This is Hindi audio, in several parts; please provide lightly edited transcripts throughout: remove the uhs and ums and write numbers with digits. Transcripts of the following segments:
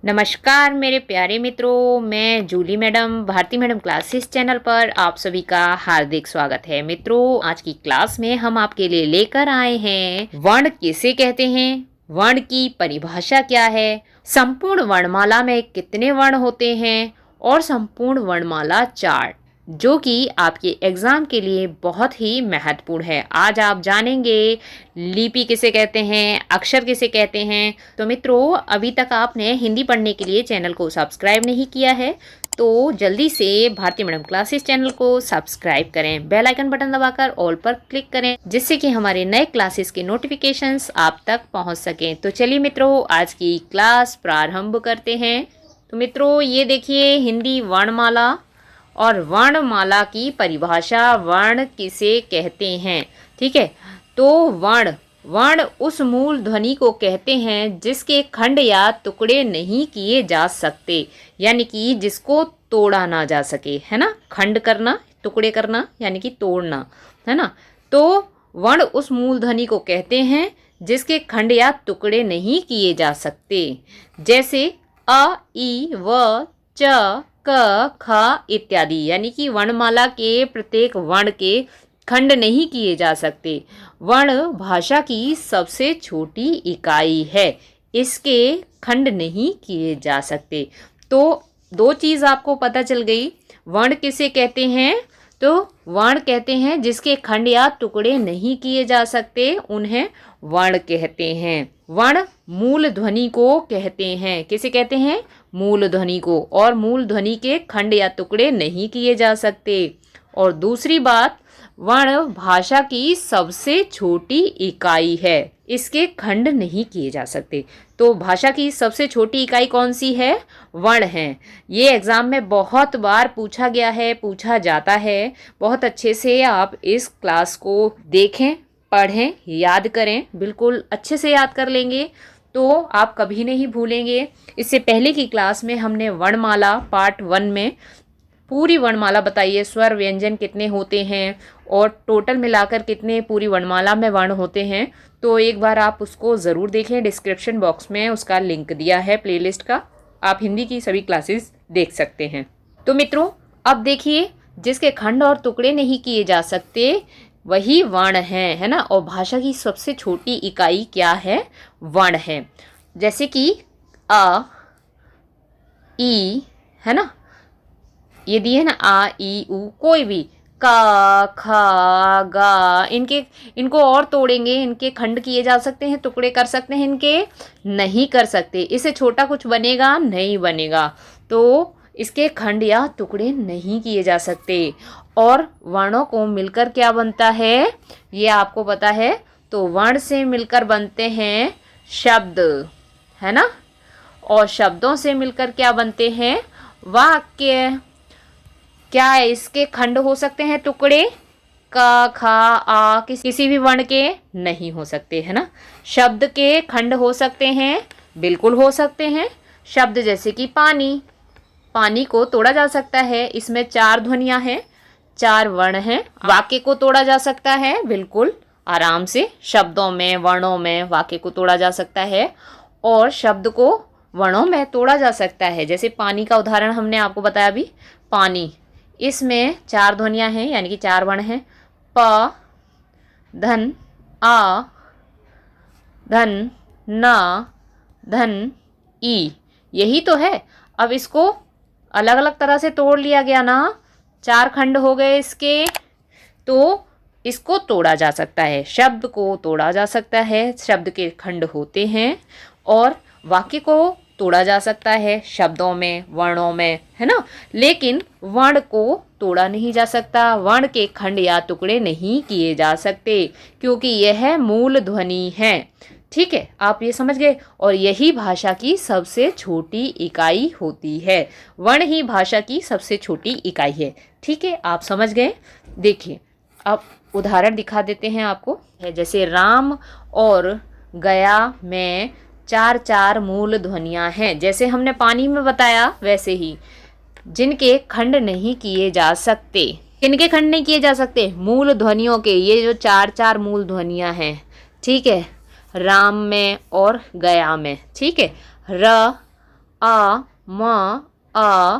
नमस्कार मेरे प्यारे मित्रों, मैं Julie madam Bharti madam classes channel पर आप सभी का हार्दिक स्वागत है। मित्रों, आज की क्लास में हम आपके लिए लेकर आए हैं वर्ण किसे कहते हैं, वर्ण की परिभाषा क्या है, संपूर्ण वर्णमाला में कितने वर्ण होते हैं और संपूर्ण वर्णमाला चार्ट, जो कि आपके एग्ज़ाम के लिए बहुत ही महत्वपूर्ण है। आज आप जानेंगे लिपि किसे कहते हैं, अक्षर किसे कहते हैं। तो मित्रों, अभी तक आपने हिंदी पढ़ने के लिए चैनल को सब्सक्राइब नहीं किया है तो जल्दी से भारती मैडम क्लासेस चैनल को सब्सक्राइब करें, बेल आइकन बटन दबाकर ऑल पर क्लिक करें, जिससे कि हमारे नए क्लासेस के नोटिफिकेशंस आप तक पहुंच सकें। तो चलिए मित्रों, आज की क्लास प्रारंभ करते हैं। तो मित्रों, ये देखिए हिंदी वर्णमाला और वर्णमाला की परिभाषा, वर्ण किसे कहते हैं। ठीक है, तो वर्ण उस मूल ध्वनि को कहते हैं जिसके खंड या टुकड़े नहीं किए जा सकते, यानी कि जिसको तोड़ा ना जा सके, है ना। खंड करना, टुकड़े करना यानी कि तोड़ना, है ना। तो वर्ण उस मूल ध्वनि को कहते हैं जिसके खंड या टुकड़े नहीं किए जा सकते, जैसे अ, ई, व, च, क, ख इत्यादि, यानी कि वर्णमाला के प्रत्येक वर्ण के खंड नहीं किए जा सकते। वर्ण भाषा की सबसे छोटी इकाई है, इसके खंड नहीं किए जा सकते। तो दो चीज़ आपको पता चल गई। वर्ण किसे कहते हैं, तो वर्ण कहते हैं जिसके खंड या टुकड़े नहीं किए जा सकते, उन्हें वर्ण कहते हैं। वर्ण मूल ध्वनि को कहते हैं। किसे कहते हैं? मूल ध्वनि को। और मूल ध्वनि के खंड या टुकड़े नहीं किए जा सकते। और दूसरी बात, वर्ण भाषा की सबसे छोटी इकाई है, इसके खंड नहीं किए जा सकते। तो भाषा की सबसे छोटी इकाई कौन सी है? वर्ण है। ये एग्ज़ाम में बहुत बार पूछा गया है, पूछा जाता है। बहुत अच्छे से आप इस क्लास को देखें, पढ़ें, याद करें। बिल्कुल अच्छे से याद कर लेंगे तो आप कभी नहीं भूलेंगे। इससे पहले की क्लास में हमने वर्णमाला पार्ट 1 में पूरी वर्णमाला बताइए, स्वर व्यंजन कितने होते हैं और टोटल मिलाकर कितने पूरी वर्णमाला में वर्ण होते हैं। तो एक बार आप उसको ज़रूर देखें, डिस्क्रिप्शन बॉक्स में उसका लिंक दिया है प्लेलिस्ट का, आप हिंदी की सभी क्लासेस देख सकते हैं। तो मित्रों, अब देखिए, जिसके खंड और टुकड़े नहीं किए जा सकते वही वर्ण है ना। और भाषा की सबसे छोटी इकाई क्या है? वर्ण है। जैसे कि अ, ई, है ना, ये दिए ना, आ, ई, उ, कोई भी, का, खा, गा, इनको और तोड़ेंगे, इनके खंड किए जा सकते हैं, टुकड़े कर सकते हैं, इनके नहीं कर सकते। इससे छोटा कुछ बनेगा? नहीं बनेगा। तो इसके खंड या टुकड़े नहीं किए जा सकते। और वर्णों को मिलकर क्या बनता है, ये आपको पता है। तो वर्ण से मिलकर बनते हैं शब्द, है ना। और शब्दों से मिलकर क्या बनते हैं? वाक्य। क्या इसके खंड हो सकते हैं, टुकड़े? का, खा, आ किसी भी वर्ण के नहीं हो सकते, है ना। शब्द के खंड हो सकते हैं, बिल्कुल हो सकते हैं। शब्द जैसे कि पानी, पानी को तोड़ा जा सकता है, इसमें 4 ध्वनियाँ हैं, 4 वर्ण हैं। वाक्य को तोड़ा जा सकता है, बिल्कुल आराम से, शब्दों में, वर्णों में वाक्य को तोड़ा जा सकता है। और शब्द को वर्णों में तोड़ा जा सकता है। जैसे पानी का उदाहरण हमने आपको बताया अभी, पानी, इसमें 4 ध्वनियाँ हैं, यानी कि 4 वर्ण हैं। प, धन, आ, धन, ना, धन, ई, यही तो है। अब इसको अलग अलग तरह से तोड़ लिया गया ना, 4 खंड हो गए इसके, तो इसको तोड़ा जा सकता है। शब्द को तोड़ा जा सकता है, शब्द के खंड होते हैं। और वाक्य को तोड़ा जा सकता है, शब्दों में, वर्णों में, है ना। लेकिन वर्ण को तोड़ा नहीं जा सकता, वर्ण के खंड या टुकड़े नहीं किए जा सकते, क्योंकि यह मूल ध्वनि है। ठीक है, आप ये समझ गए। और यही भाषा की सबसे छोटी इकाई होती है। वर्ण ही भाषा की सबसे छोटी इकाई है। ठीक है, आप समझ गए। देखिए, अब उदाहरण दिखा देते हैं आपको। जैसे राम और गया में 4 मूल ध्वनियाँ हैं। जैसे हमने पानी में बताया, वैसे ही जिनके खंड नहीं किए जा सकते। किनके खंड नहीं किए जा सकते? मूल ध्वनियों के। ये जो 4 मूल ध्वनियाँ हैं, ठीक है, राम में और गया में। ठीक है, र, आ, म, आ,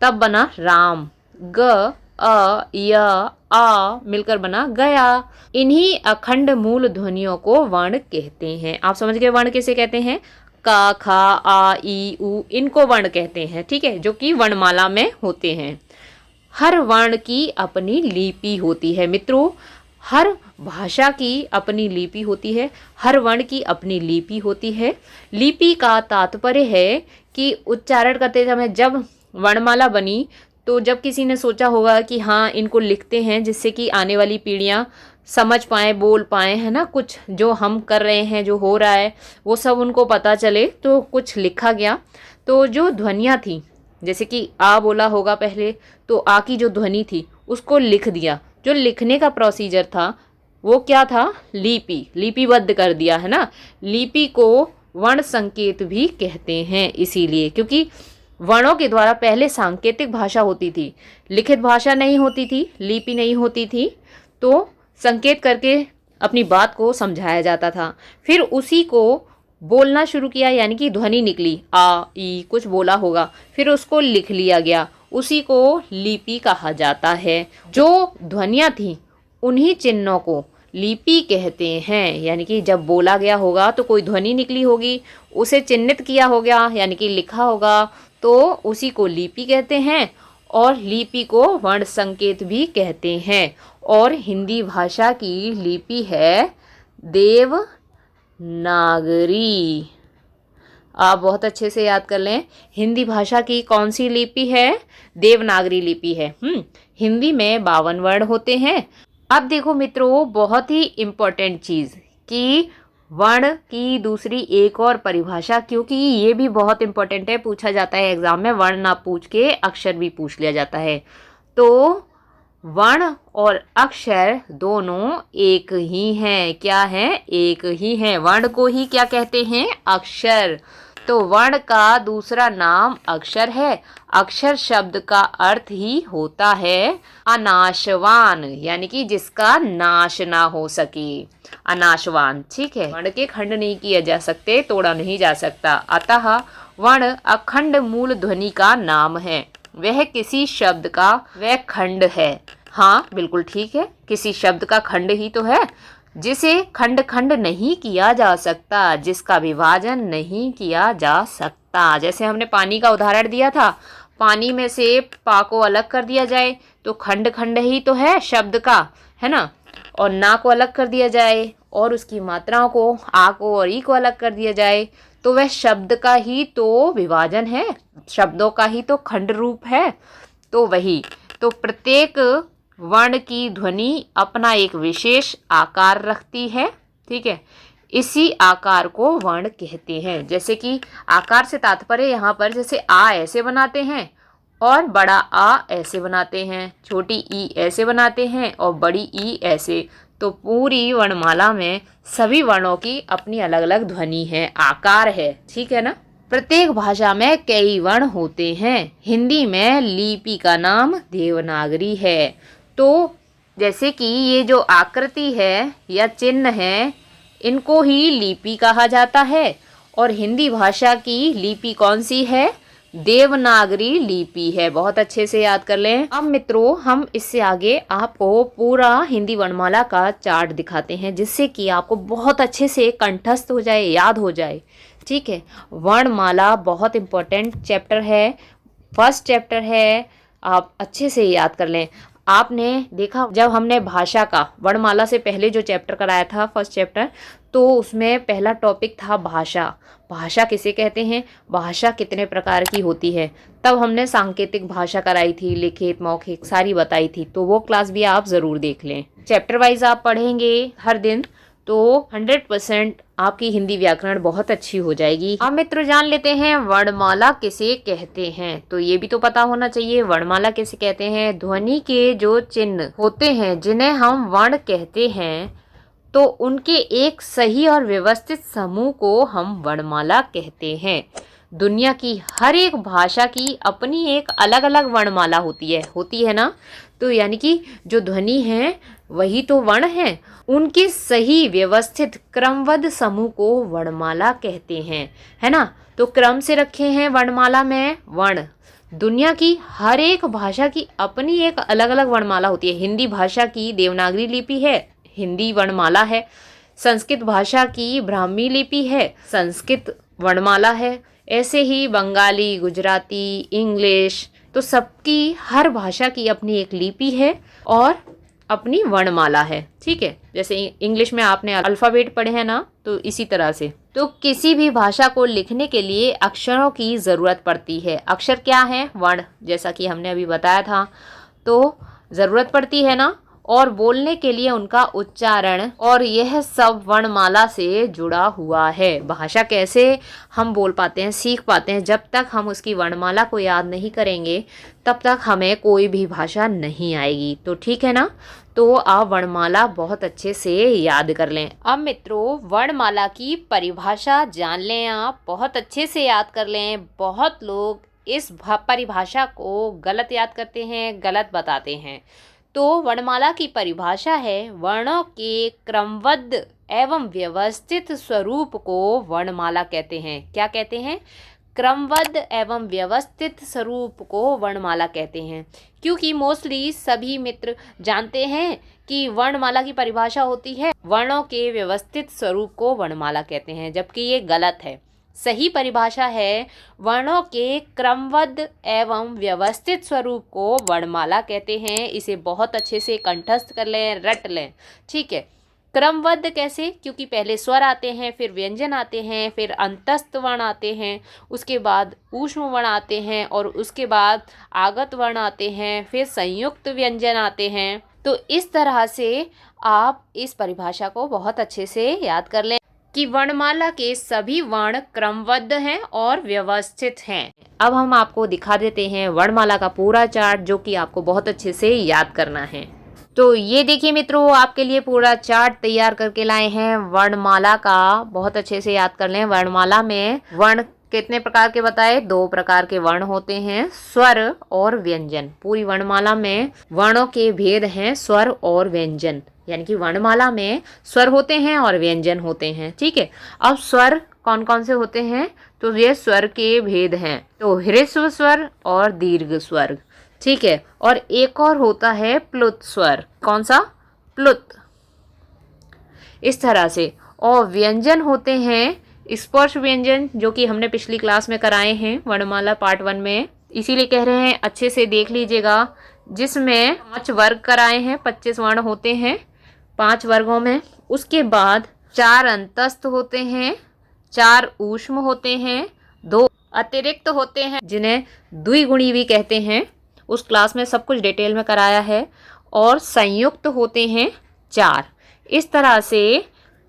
तब बना राम। ग, अ, य, आ मिलकर बना गया। इन्हीं अखंड मूल ध्वनियों को वर्ण कहते हैं। आप समझ गए वर्ण किसे कहते हैं? का, खा, आ, ई, उ, इनको वर्ण कहते हैं, ठीक है, जो कि वर्णमाला में होते हैं। हर वर्ण की अपनी लिपि होती है मित्रों। हर भाषा की अपनी लिपि होती है, हर वर्ण की अपनी लिपि होती है। लिपि का तात्पर्य है कि उच्चारण करते समय जब वर्णमाला बनी तो जब किसी ने सोचा होगा कि हाँ इनको लिखते हैं जिससे कि आने वाली पीढ़ियाँ समझ पाएँ, बोल पाएँ, है ना, कुछ जो हम कर रहे हैं, जो हो रहा है वो सब उनको पता चले, तो कुछ लिखा गया। तो जो ध्वनियाँ थी, जैसे कि आ बोला होगा पहले, तो आ की जो ध्वनि थी उसको लिख दिया। जो लिखने का प्रोसीजर था वो क्या था? लिपि, लिपिबद्ध कर दिया, है ना। लिपि को वर्ण संकेत भी कहते हैं, इसीलिए क्योंकि वर्णों के द्वारा पहले सांकेतिक भाषा होती थी, लिखित भाषा नहीं होती थी, लिपि नहीं होती थी, तो संकेत करके अपनी बात को समझाया जाता था। फिर उसी को बोलना शुरू किया, यानी कि ध्वनि निकली, आ, ई कुछ बोला होगा, फिर उसको लिख लिया गया, उसी को लिपि कहा जाता है। जो ध्वनियाँ थीं उन्हीं चिन्हों को लिपि कहते हैं, यानी कि जब बोला गया होगा तो कोई ध्वनि निकली होगी, उसे चिन्हित किया होगा यानी कि लिखा होगा, तो उसी को लिपि कहते हैं। और लिपि को वर्ण संकेत भी कहते हैं। और हिंदी भाषा की लिपि है देवनागरी। आप बहुत अच्छे से याद कर लें, हिंदी भाषा की कौन सी लिपि है? देवनागरी लिपि है। हिंदी में 52 वर्ण होते हैं। अब देखो मित्रों, बहुत ही इम्पोर्टेंट चीज़ कि वर्ण की दूसरी एक और परिभाषा, क्योंकि ये भी बहुत इम्पोर्टेंट है, पूछा जाता है एग्जाम में, वर्ण ना पूछ के अक्षर भी पूछ लिया जाता है। तो वर्ण और अक्षर दोनों एक ही हैं। क्या है? एक ही हैं। वर्ण को ही क्या कहते हैं? अक्षर। तो वर्ण का दूसरा नाम अक्षर है। अक्षर शब्द का अर्थ ही होता है अनाशवान, यानी कि जिसका नाश ना हो सके, अनाशवान, ठीक है। वर्ण के खंड नहीं किए जा सकते, तोड़ा नहीं जा सकता, अतः वर्ण अखंड मूल ध्वनि का नाम है। वह किसी शब्द का वह खंड है। हाँ बिल्कुल ठीक है, किसी शब्द का खंड ही तो है, जिसे खंड खंड नहीं किया जा सकता, जिसका विभाजन नहीं किया जा सकता। जैसे हमने पानी का उदाहरण दिया था, पानी में से पा को अलग कर दिया जाए तो खंड खंड ही तो है शब्द का, है ना। और ना को अलग कर दिया जाए और उसकी मात्राओं को, आ को और ई को अलग कर दिया जाए, तो वह शब्द का ही तो विभाजन है, शब्दों का ही तो खंड रूप है। तो वही, तो प्रत्येक वर्ण की ध्वनि अपना एक विशेष आकार रखती है, ठीक है। इसी आकार को वर्ण कहते हैं। जैसे कि आकार से तात्पर्य यहाँ पर, जैसे आ ऐसे बनाते हैं और बड़ा आ ऐसे बनाते हैं, छोटी ई ऐसे बनाते हैं और बड़ी ई ऐसे। तो पूरी वर्णमाला में सभी वर्णों की अपनी अलग अलग ध्वनि है, आकार है, ठीक है ना। प्रत्येक भाषा में कई वर्ण होते हैं। हिंदी में लिपि का नाम देवनागरी है। तो जैसे कि ये जो आकृति है या चिन्ह है, इनको ही लिपि कहा जाता है। और हिंदी भाषा की लिपि कौन सी है? देवनागरी लिपि है। बहुत अच्छे से याद कर लें। अब मित्रों, हम इससे आगे आपको पूरा हिंदी वर्णमाला का चार्ट दिखाते हैं, जिससे कि आपको बहुत अच्छे से कंठस्थ हो जाए, याद हो जाए, ठीक है। वर्णमाला बहुत इम्पोर्टेंट चैप्टर है, फर्स्ट चैप्टर है, आप अच्छे से याद कर लें। आपने देखा जब हमने भाषा का वर्णमाला से पहले जो चैप्टर कराया था, फर्स्ट चैप्टर, तो उसमें पहला टॉपिक था भाषा। भाषा किसे कहते हैं, भाषा कितने प्रकार की होती है, तब हमने सांकेतिक भाषा कराई थी, लिखित, मौखिक सारी बताई थी। तो वो क्लास भी आप ज़रूर देख लें। चैप्टर वाइज आप पढ़ेंगे हर दिन तो 100% आपकी हिंदी व्याकरण बहुत अच्छी हो जाएगी। अब मित्रों जान लेते हैं वर्णमाला किसे कहते हैं। तो ये भी तो पता होना चाहिए, वर्णमाला किसे कहते हैं। ध्वनि के जो चिन्ह होते हैं जिन्हें हम वर्ण कहते हैं, तो उनके एक सही और व्यवस्थित समूह को हम वर्णमाला कहते हैं। दुनिया की हर एक भाषा की अपनी एक अलग अलग वर्णमाला होती है ना। तो यानी कि जो ध्वनि है वही तो वर्ण है, उनके सही व्यवस्थित क्रमबद्ध समूह को वर्णमाला कहते हैं, है ना। तो क्रम से रखे हैं वर्णमाला में वर्ण। दुनिया की हर एक भाषा की अपनी एक अलग अलग वर्णमाला होती है। हिंदी भाषा की देवनागरी लिपि है, हिंदी वर्णमाला है। संस्कृत भाषा की ब्राह्मी लिपि है, संस्कृत वर्णमाला है। ऐसे ही बंगाली, गुजराती, इंग्लिश, तो सबकी हर भाषा की अपनी एक लिपि है और अपनी वर्णमाला है। ठीक है, जैसे इंग्लिश में आपने अल्फ़ाबेट पढ़े हैं ना, तो इसी तरह से तो किसी भी भाषा को लिखने के लिए अक्षरों की ज़रूरत पड़ती है। अक्षर क्या है? वर्ण, जैसा कि हमने अभी बताया था। तो ज़रूरत पड़ती है ना, और बोलने के लिए उनका उच्चारण, और यह सब वर्णमाला से जुड़ा हुआ है। भाषा कैसे हम बोल पाते हैं, सीख पाते हैं? जब तक हम उसकी वर्णमाला को याद नहीं करेंगे तब तक हमें कोई भी भाषा नहीं आएगी। तो ठीक है ना, तो आप वर्णमाला बहुत अच्छे से याद कर लें। अब मित्रों, वर्णमाला की परिभाषा जान लें, आप बहुत अच्छे से याद कर लें। बहुत लोग इस परिभाषा को गलत याद करते हैं, गलत बताते हैं। तो वर्णमाला की परिभाषा है, वर्णों के क्रमबद्ध एवं व्यवस्थित स्वरूप को वर्णमाला कहते हैं। क्या कहते हैं? क्रमबद्ध एवं व्यवस्थित स्वरूप को वर्णमाला कहते हैं। क्योंकि मोस्टली सभी मित्र जानते हैं कि वर्णमाला की परिभाषा होती है वर्णों के व्यवस्थित स्वरूप को वर्णमाला कहते हैं, जबकि ये गलत है। सही परिभाषा है वर्णों के क्रमबद्ध एवं व्यवस्थित स्वरूप को वर्णमाला कहते हैं। इसे बहुत अच्छे से कंठस्थ कर लें, रट लें। ठीक है, क्रमबद्ध कैसे? क्योंकि पहले स्वर आते हैं, फिर व्यंजन आते हैं, फिर अंतस्थ वर्ण आते हैं, उसके बाद ऊष्म वर्ण आते हैं, और उसके बाद आगत वर्ण आते हैं, फिर संयुक्त व्यंजन आते हैं। तो इस तरह से आप इस परिभाषा को बहुत अच्छे से याद कर लें कि वर्णमाला के सभी वर्ण क्रमबद्ध हैं और व्यवस्थित हैं। अब हम आपको दिखा देते हैं वर्णमाला का पूरा चार्ट, जो कि आपको बहुत अच्छे से याद करना है। तो ये देखिए मित्रों, आपके लिए पूरा चार्ट तैयार करके लाए हैं वर्णमाला का। बहुत अच्छे से याद कर लें। वर्णमाला में वर्ण कितने प्रकार के बताए? 2 प्रकार के वर्ण होते हैं, स्वर और व्यंजन। पूरी वर्णमाला में वर्णों के भेद हैं, स्वर और व्यंजन। यानी कि वर्णमाला में स्वर होते हैं और व्यंजन होते हैं। ठीक है, अब स्वर कौन कौन से होते हैं? तो ये स्वर के भेद हैं, तो ह्रस्व स्वर और दीर्घ स्वर। ठीक है, और एक और होता है प्लुत स्वर। कौन सा? प्लुत। इस तरह से। और व्यंजन होते हैं स्पर्श व्यंजन, जो कि हमने पिछली क्लास में कराए हैं वर्णमाला पार्ट 1 में, इसीलिए कह रहे हैं अच्छे से देख लीजिएगा। जिसमें 5 वर्ग कराए हैं, 25 वर्ण होते हैं 5 वर्गों में। उसके बाद 4 अंतस्थ होते हैं, 4 ऊष्म होते हैं, 2 अतिरिक्त होते हैं जिन्हें द्विगुणी भी कहते हैं। उस क्लास में सब कुछ डिटेल में कराया है। और संयुक्त होते हैं 4। इस तरह से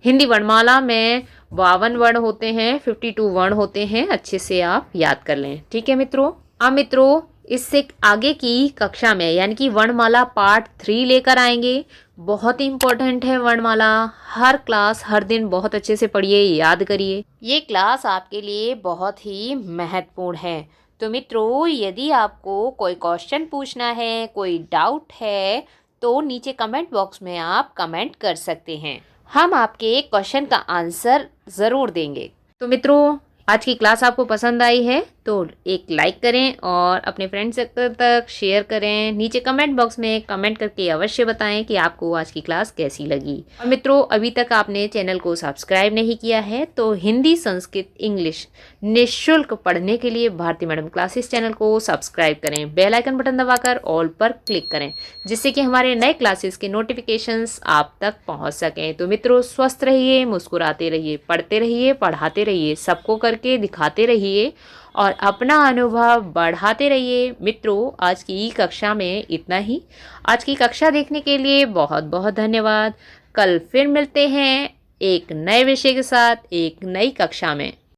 हिंदी वर्णमाला में 52 वर्ण होते हैं, 52 वर्ण होते हैं। अच्छे से आप याद कर लें। ठीक है मित्रों। अब मित्रों, इससे आगे की कक्षा में यानी कि वर्णमाला पार्ट 3 लेकर आएंगे। बहुत ही इम्पोर्टेंट है वर्णमाला। हर क्लास हर दिन बहुत अच्छे से पढ़िए, याद करिए। ये क्लास आपके लिए बहुत ही महत्वपूर्ण है। तो मित्रों, यदि आपको कोई क्वेश्चन पूछना है, कोई डाउट है, तो नीचे कमेंट बॉक्स में आप कमेंट कर सकते हैं। हम आपके क्वेश्चन का आंसर ज़रूर देंगे। तो मित्रों, आज की क्लास आपको पसंद आई है तो एक लाइक करें और अपने फ्रेंड सर्कल तक शेयर करें। नीचे कमेंट बॉक्स में कमेंट करके अवश्य बताएं कि आपको आज की क्लास कैसी लगी। और मित्रों, अभी तक आपने चैनल को सब्सक्राइब नहीं किया है तो हिंदी, संस्कृत, इंग्लिश निःशुल्क पढ़ने के लिए भारती मैडम क्लासेस चैनल को सब्सक्राइब करें। बेल आइकन बटन दबाकर ऑल पर क्लिक करें, जिससे कि हमारे नए क्लासेस के नोटिफिकेशंस आप तक पहुँच सकें। तो मित्रों, स्वस्थ रहिए, मुस्कुराते रहिए, पढ़ते रहिए, पढ़ाते रहिए, सबको करके दिखाते रहिए और अपना अनुभव बढ़ाते रहिए। मित्रों, आज की कक्षा में इतना ही। आज की कक्षा देखने के लिए बहुत बहुत धन्यवाद। कल फिर मिलते हैं एक नए विषय के साथ, एक नई कक्षा में।